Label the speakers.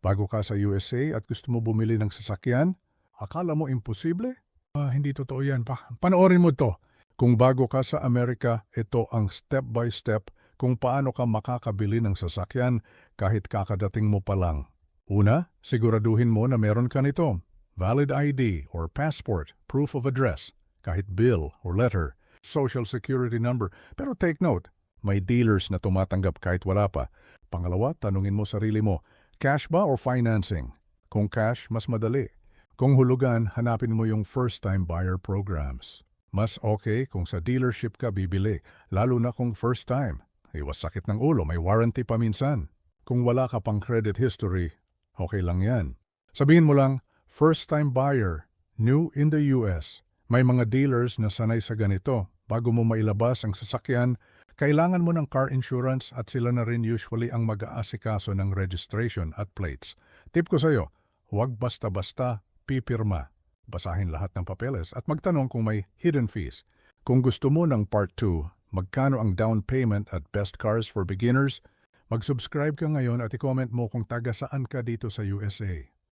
Speaker 1: Bago ka sa USA at gusto mo bumili ng sasakyan, akala mo imposible? Hindi totoo yan pa. Panoorin mo to. Kung bago ka sa Amerika, ito ang step-by-step kung paano ka makakabili ng sasakyan kahit kakadating mo pa lang. Una, siguraduhin mo na meron ka nito. Valid ID or passport, proof of address, kahit bill or letter, social security number. Pero take note, may dealers na tumatanggap kahit wala pa. Pangalawa, tanungin mo sarili mo, cash ba or financing? Kung cash, mas madali. Kung hulugan, hanapin mo yung first-time buyer programs. Mas okay kung sa dealership ka bibili, lalo na kung first time. Iwas sakit ng ulo, may warranty pa minsan. Kung wala ka pang credit history, okay lang yan. Sabihin mo lang, first-time buyer, new in the US. May mga dealers na sanay sa ganito. Bago mo mailabas ang sasakyan, kailangan mo ng car insurance at sila na rin usually ang mag-aasikaso ng registration at plates. Tip ko sa'yo, huwag basta-basta pipirma. Basahin lahat ng papeles at magtanong kung may hidden fees. Kung gusto mo ng Part 2, magkano ang down payment at best cars for beginners, mag-subscribe ka ngayon at i-comment mo kung taga saan ka dito sa USA.